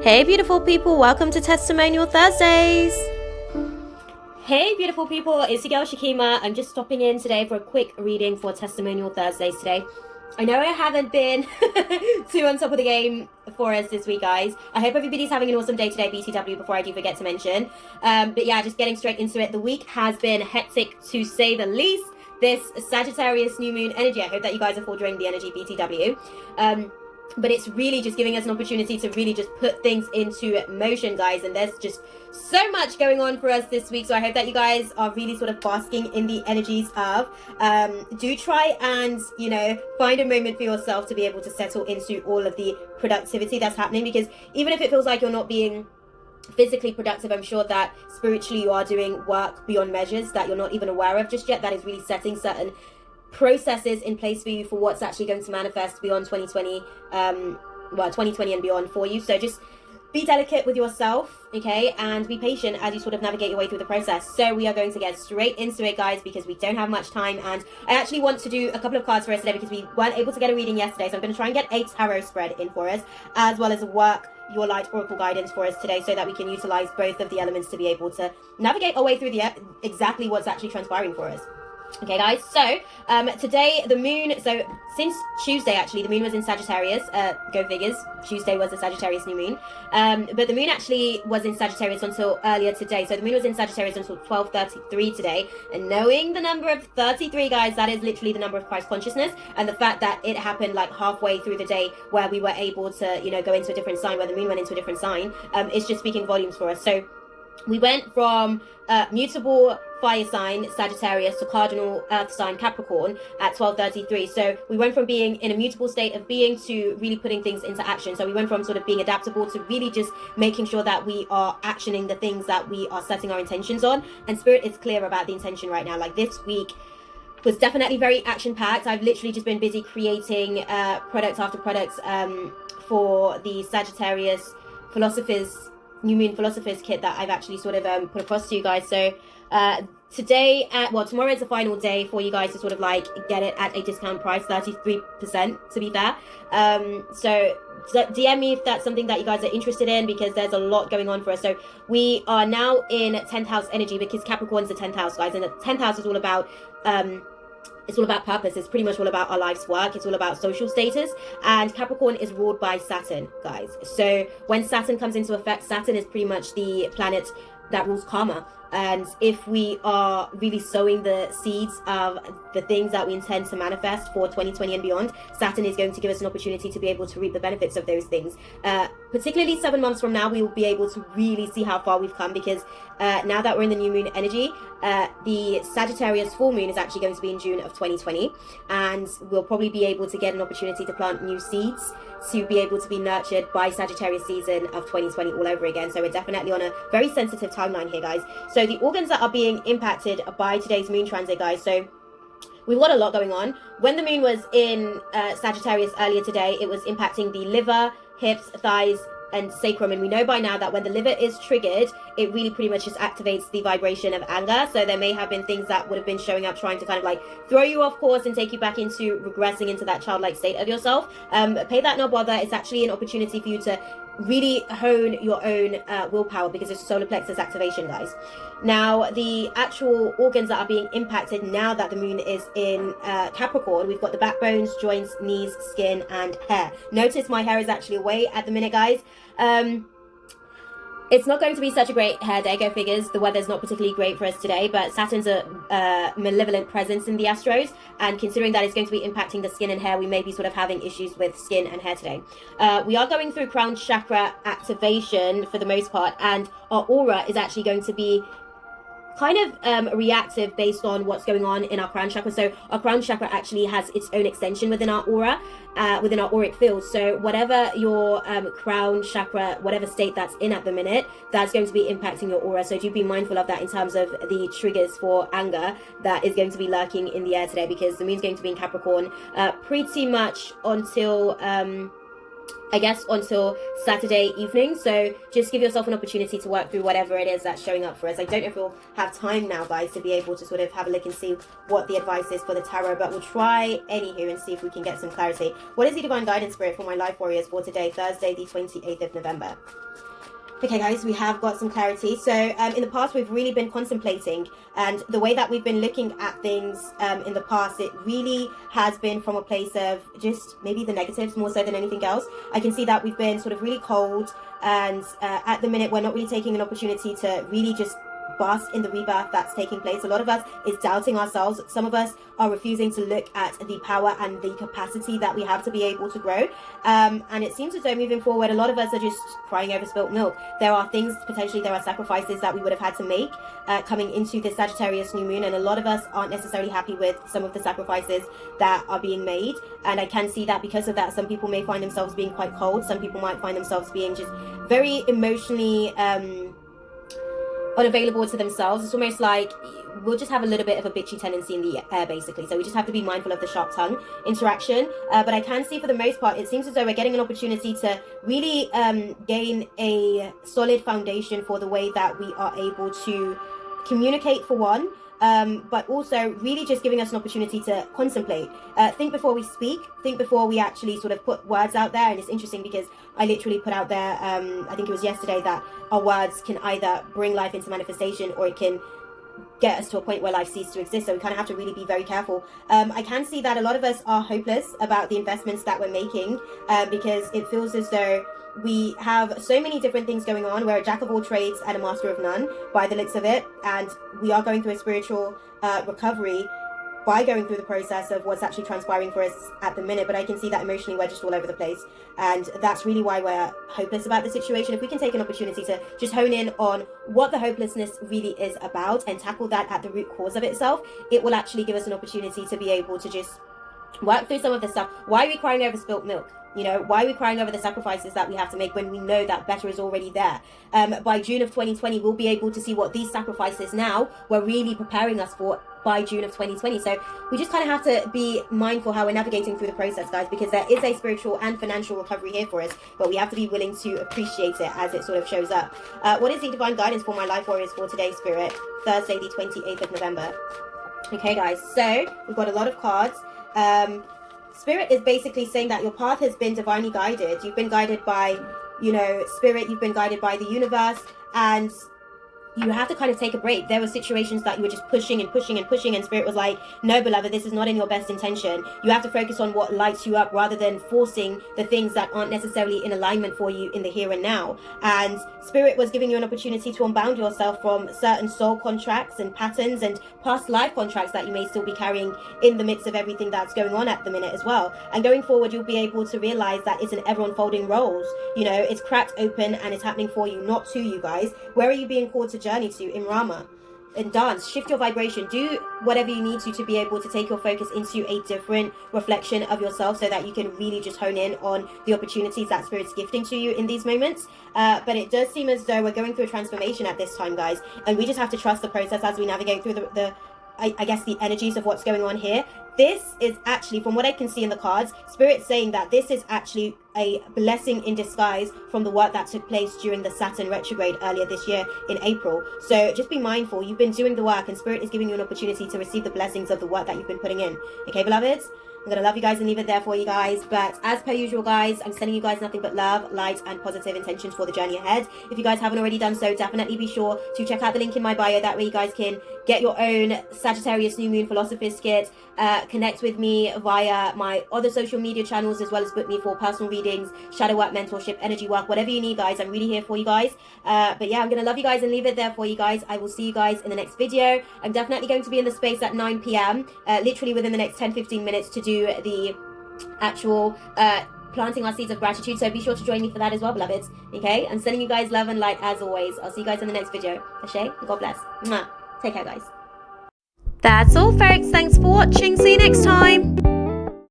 Hey beautiful people, welcome to Testimonial Thursdays. Hey beautiful people, it's your girl Shakima. I'm just stopping in today for a quick reading for Testimonial Thursdays today. I know I haven't been too on top of the game for us this week, guys. I hope everybody's having an awesome day today, BTW, before I do forget to mention. But yeah, just getting straight into it. The week has been hectic to say the least. This Sagittarius new moon energy, I hope that you guys are following the energy, BTW. But it's really just giving us an opportunity to really just put things into motion, guys. And there's just so much going on for us this week. So I hope that you guys are really sort of basking in the energies of. Do try and, find a moment for yourself to be able to settle into all of the productivity that's happening. Because even if it feels like you're not being physically productive, I'm sure that spiritually you are doing work beyond measures that you're not even aware of just yet. That is really setting certain processes in place for you for what's actually going to manifest beyond 2020 2020 and beyond for you. So just be delicate with yourself, okay, and be patient as you sort of navigate your way through the process. So we are going to get straight into it, guys, because we don't have much time, and I actually want to do a couple of cards for us today because we weren't able to get a reading yesterday. So I'm going to try and get a tarot spread in for us, as well as work your light oracle guidance for us today, so that we can utilize both of the elements to be able to navigate our way through the exactly what's actually transpiring for us. Okay, guys, so today the moon, so since Tuesday actually, the moon was in Sagittarius, go figures, Tuesday was a Sagittarius new moon, but the moon actually was in Sagittarius until earlier today. So the moon was in Sagittarius until 12:33 today, and knowing the number of 33, guys, that is literally the number of Christ consciousness, and the fact that it happened like halfway through the day where we were able to, go into a different sign, where the moon went into a different sign, is just speaking volumes for us. So we went from mutable fire sign Sagittarius to cardinal earth sign Capricorn at 12:33. So we went from being in a mutable state of being to really putting things into action. So we went from sort of being adaptable to really just making sure that we are actioning the things that we are setting our intentions on. And Spirit is clear about the intention right now. Like this week was definitely very action packed. I've literally just been busy creating product after product for the Sagittarius Philosophers New Moon Philosophers kit that I've actually sort of put across to you guys. So today, tomorrow is the final day for you guys to sort of like get it at a discount price, 33% to be fair. So DM me if that's something that you guys are interested in, because there's a lot going on for us. So we are now in 10th house energy, because Capricorn's the 10th house, guys, and the 10th house is all about it's all about purpose. It's pretty much all about our life's work. It's all about social status. And Capricorn is ruled by Saturn, guys. So when Saturn comes into effect, Saturn is pretty much the planet that rules karma. And if we are really sowing the seeds of the things that we intend to manifest for 2020 and beyond, Saturn is going to give us an opportunity to be able to reap the benefits of those things. Particularly 7 months from now, we will be able to really see how far we've come, because now that we're in the new moon energy, the Sagittarius full moon is actually going to be in June of 2020, and we'll probably be able to get an opportunity to plant new seeds to be able to be nurtured by Sagittarius season of 2020 all over again. So we're definitely on a very sensitive timeline here, guys. So the organs that are being impacted by today's moon transit, guys, so we've got a lot going on. When the moon was in Sagittarius earlier today, it was impacting the liver, hips, thighs, and sacrum. And we know by now that when the liver is triggered, it really pretty much just activates the vibration of anger. So there may have been things that would have been showing up, trying to kind of like throw you off course and take you back into regressing into that childlike state of yourself. Pay that no bother. It's actually an opportunity for you to really hone your own willpower, because it's solar plexus activation, guys. Now, the actual organs that are being impacted now that the moon is in Capricorn, we've got the backbones, joints, knees, skin, and hair. Notice my hair is actually away at the minute, guys. It's not going to be such a great hair day, go figures. The weather's not particularly great for us today, but Saturn's a malevolent presence in the Astros, and considering that it's going to be impacting the skin and hair, we may be sort of having issues with skin and hair today. We are going through crown chakra activation for the most part, and our aura is actually going to be kind of reactive based on what's going on in our crown chakra. So our crown chakra actually has its own extension within our aura, within our auric field. So whatever your crown chakra, whatever state that's in at the minute, that's going to be impacting your aura. So do be mindful of that in terms of the triggers for anger that is going to be lurking in the air today, because the moon's going to be in Capricorn pretty much until I guess, until Saturday evening. So just give yourself an opportunity to work through whatever it is that's showing up for us. I don't know if we'll have time now, guys, to be able to sort of have a look and see what the advice is for the tarot, but we'll try anywho and see if we can get some clarity. What is the divine guidance spirit for my life warriors for today, Thursday, the 28th of November? Okay, guys, we have got some clarity. So in the past, we've really been contemplating, and the way that we've been looking at things in the past, it really has been from a place of just maybe the negatives more so than anything else. I can see that we've been sort of really cold, and at the minute, we're not really taking an opportunity to really just bask in the rebirth that's taking place. A lot of us is doubting ourselves. Some of us are refusing to look at the power and the capacity that we have to be able to grow. And it seems as though moving forward, a lot of us are just crying over spilt milk. There are things, potentially there are sacrifices that we would have had to make coming into this Sagittarius new moon. And a lot of us aren't necessarily happy with some of the sacrifices that are being made. And I can see that because of that, some people may find themselves being quite cold. Some people might find themselves being just very emotionally unavailable to themselves. It's almost like we'll just have a little bit of a bitchy tendency in the air, basically. So we just have to be mindful of the sharp tongue interaction. But I can see for the most part, it seems as though we're getting an opportunity to really gain a solid foundation for the way that we are able to communicate, for one. But also really just giving us an opportunity to contemplate, think before we speak, think before we actually sort of put words out there. And it's interesting because I literally put out there, I think it was yesterday, that our words can either bring life into manifestation or it can get us to a point where life ceases to exist. So we kind of have to really be very careful. I can see that a lot of us are hopeless about the investments that we're making, because it feels as though we have so many different things going on. We're a jack of all trades and a master of none by the looks of it, and we are going through a spiritual recovery by going through the process of what's actually transpiring for us at the minute. But I can see that emotionally we're just all over the place, and that's really why we're hopeless about the situation. If we can take an opportunity to just hone in on what the hopelessness really is about and tackle that at the root cause of itself, it will actually give us an opportunity to be able to just work through some of the stuff. Why are we crying over spilt milk? You know, why are we crying over the sacrifices that we have to make when we know that better is already there? By June of 2020, we'll be able to see what these sacrifices now were really preparing us for by June of 2020. So we just kind of have to be mindful how we're navigating through the process, guys, because there is a spiritual and financial recovery here for us, but we have to be willing to appreciate it as it sort of shows up. What is the divine guidance for my life warriors for today's spirit, Thursday, the 28th of November? Okay, guys, so we've got a lot of cards. Spirit is basically saying that your path has been divinely guided. You've been guided by, you know, spirit. You've been guided by the universe, and you have to kind of take a break. There were situations that you were just pushing and pushing and pushing, and spirit was like, no, beloved, this is not in your best intention. You have to focus on what lights you up rather than forcing the things that aren't necessarily in alignment for you in the here and now. And spirit was giving you an opportunity to unbound yourself from certain soul contracts and patterns and past life contracts that you may still be carrying in the midst of everything that's going on at the minute as well. And going forward, you'll be able to realize that it's an ever unfolding roles. You know, it's cracked open and it's happening for you, not to you, guys. Where are you being called to journey to? In Rama. And dance, shift your vibration, do whatever you need to be able to take your focus into a different reflection of yourself, so that you can really just hone in on the opportunities that spirit's gifting to you in these moments. But it does seem as though we're going through a transformation at this time, guys, and we just have to trust the process as we navigate through I guess the energies of what's going on here. This is actually, from what I can see in the cards, Spirit's saying that this is actually a blessing in disguise from the work that took place during the Saturn retrograde earlier this year in April. So just be mindful. You've been doing the work, and Spirit is giving you an opportunity to receive the blessings of the work that you've been putting in. Okay, beloveds? I'm gonna love you guys and leave it there for you guys. But as per usual, guys, I'm sending you guys nothing but love, light, and positive intentions for the journey ahead. If you guys haven't already done so, definitely be sure to check out the link in my bio. That way you guys can get your own Sagittarius New Moon Philosopher's Kit. Connect with me via my other social media channels, as well as book me for personal readings, shadow work, mentorship, energy work, whatever you need, guys. I'm really here for you guys. But yeah, I'm gonna love you guys and leave it there for you guys. I will see you guys in the next video. I'm definitely going to be in the space at 9 p.m. Literally within the next 10-15 minutes to do the actual planting our seeds of gratitude. So be sure to join me for that as well, beloveds. Okay, I'm sending you guys love and light as always. I'll see you guys in the next video. Ashe, God bless. Mwah. Take care, guys. That's all, folks. Thanks for watching. See you next time.